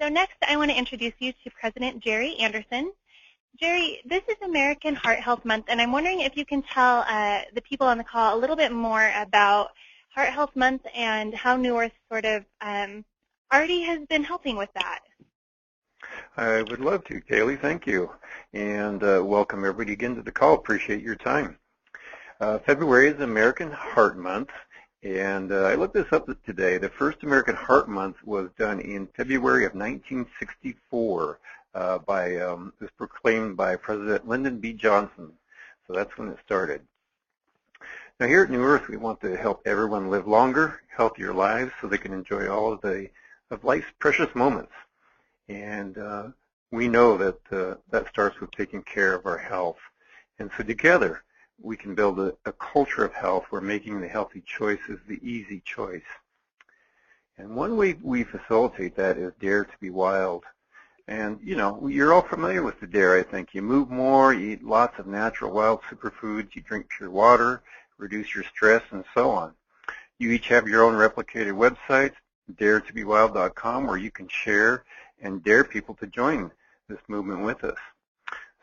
So next, I want to introduce you to President Jerry Anderson. Jerry, this is American Heart Health Month, and I'm wondering if you can tell the people on the call a little bit more about Heart Health Month and how Neworth sort of already has been helping with that. I would love to, Kaylee. Thank you. And welcome everybody again to the call. Appreciate your time. February is American Heart Month, and I looked this up today. The first American Heart Month was done in February of 1964. It was proclaimed by President Lyndon B. Johnson. So that's when it started. Now here at Neworth, we want to help everyone live longer, healthier lives so they can enjoy all of life's precious moments. And we know that that starts with taking care of our health. And so together, we can build a culture of health where making the healthy choice is the easy choice. And one way we facilitate that is Dare to be Wild. And, you know, you're all familiar with the DARE, I think. You move more, you eat lots of natural wild superfoods, you drink pure water, reduce your stress, and so on. You each have your own replicated websites, daretobewild.com, where you can share and dare people to join this movement with us.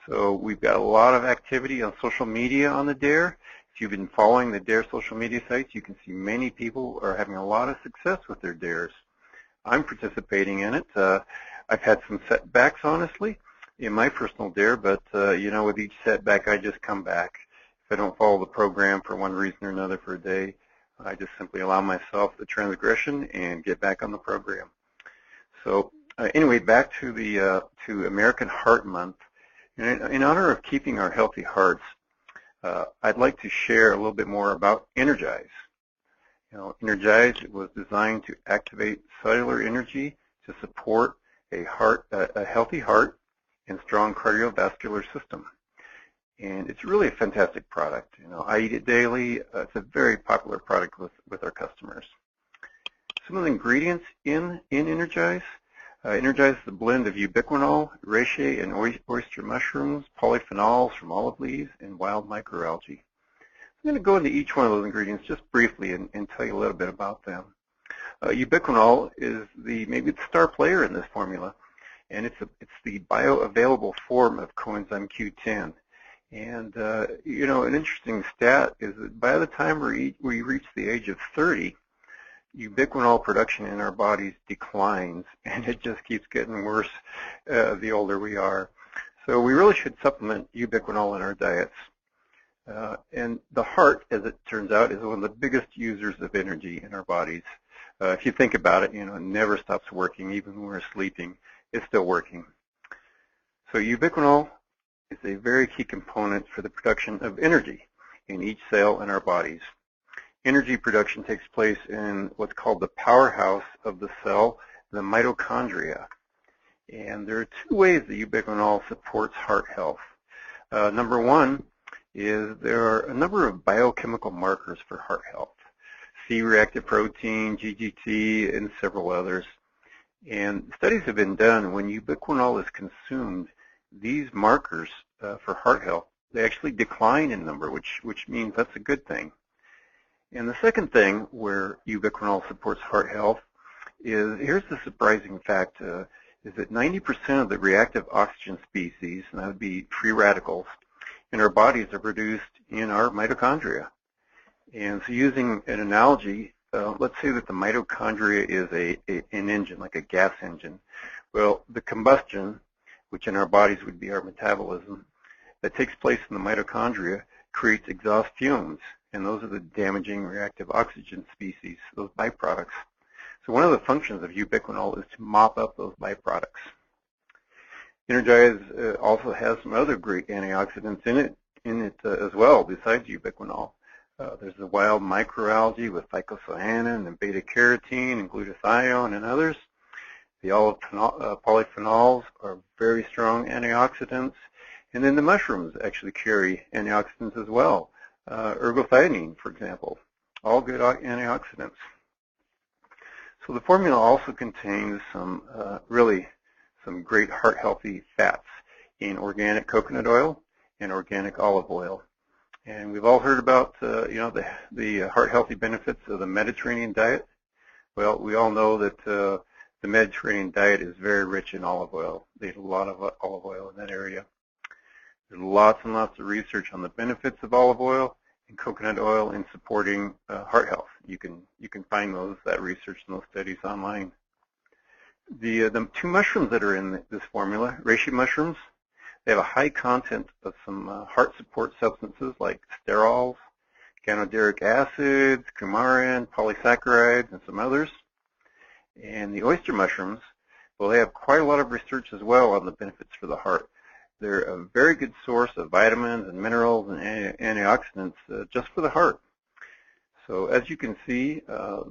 So we've got a lot of activity on social media on the DARE. If you've been following the DARE social media sites, you can see many people are having a lot of success with their DAREs. I'm participating in it. I've had some setbacks, honestly, in my personal DARE, but, you know, with each setback, I just come back. If I don't follow the program for one reason or another for a day, I just simply allow myself the transgression and get back on the program. So anyway, back to the to American Heart Month. In honor of keeping our healthy hearts, I'd like to share a little bit more about Energize. You know, Energize was designed to activate cellular energy to support a healthy heart and strong cardiovascular system. And it's really a fantastic product. You know, I eat it daily. It's a very popular product with our customers. Some of the ingredients in Energize. Energize is a blend of ubiquinol, reishi, and oyster mushrooms, polyphenols from olive leaves, and wild microalgae. I'm going to go into each one of those ingredients just briefly and tell you a little bit about them. Ubiquinol is maybe the star player in this formula, and it's the bioavailable form of coenzyme Q10. And you know, an interesting stat is that by the time we reach the age of 30, ubiquinol production in our bodies declines, and it just keeps getting worse the older we are. So we really should supplement ubiquinol in our diets. And the heart, as it turns out, is one of the biggest users of energy in our bodies. If you think about it, you know, it never stops working. Even when we're sleeping, it's still working. So ubiquinol is a very key component for the production of energy in each cell in our bodies. Energy production takes place in what's called the powerhouse of the cell, the mitochondria. And there are two ways that ubiquinol supports heart health. Number one is there are a number of biochemical markers for heart health. C-reactive protein, GGT, and several others. And studies have been done when ubiquinol is consumed, these markers for heart health, they actually decline in number, which means that's a good thing. And the second thing where ubiquinol supports heart health is, here's the surprising fact, is that 90% of the reactive oxygen species, and that would be free radicals, in our bodies are produced in our mitochondria. And so using an analogy, let's say that the mitochondria is an engine, like a gas engine. Well, the combustion, which in our bodies would be our metabolism, that takes place in the mitochondria creates exhaust fumes, and those are the damaging reactive oxygen species, those byproducts. So one of the functions of ubiquinol is to mop up those byproducts. Energize also has some other great antioxidants in it as well, besides ubiquinol. There's the wild microalgae with phycocyanin and beta-carotene and glutathione and others. The olive polyphenols are very strong antioxidants. And then the mushrooms actually carry antioxidants as well. Ergothioneine, for example, all good antioxidants. So the formula also contains some some great heart-healthy fats in organic coconut oil and organic olive oil. And we've all heard about you know, the heart-healthy benefits of the Mediterranean diet. Well, we all know that the Mediterranean diet is very rich in olive oil. They eat a lot of olive oil in that area. There's lots and lots of research on the benefits of olive oil and coconut oil in supporting heart health. You can find that research and those studies online. The two mushrooms that are in this formula, reishi mushrooms, they have a high content of some heart support substances like sterols, ganoderic acids, coumarin, polysaccharides, and some others. And the oyster mushrooms, well, they have quite a lot of research as well on the benefits for the heart. They're a very good source of vitamins and minerals and antioxidants just for the heart. So as you can see,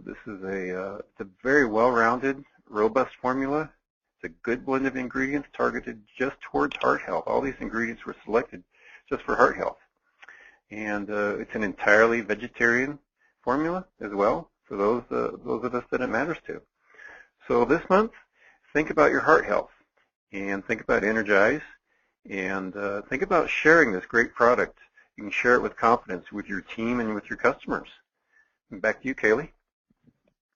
this is it's a very well-rounded, robust formula. It's a good blend of ingredients targeted just towards heart health. All these ingredients were selected just for heart health. And it's an entirely vegetarian formula as well for those of us that it matters to. So this month, think about your heart health and think about Energize and think about sharing this great product. You can share it with confidence with your team and with your customers. And back to you, Kaylee.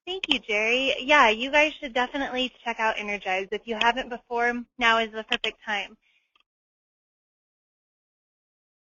Thank you, Jerry. Yeah, you guys should definitely check out Energize. If you haven't before, now is the perfect time.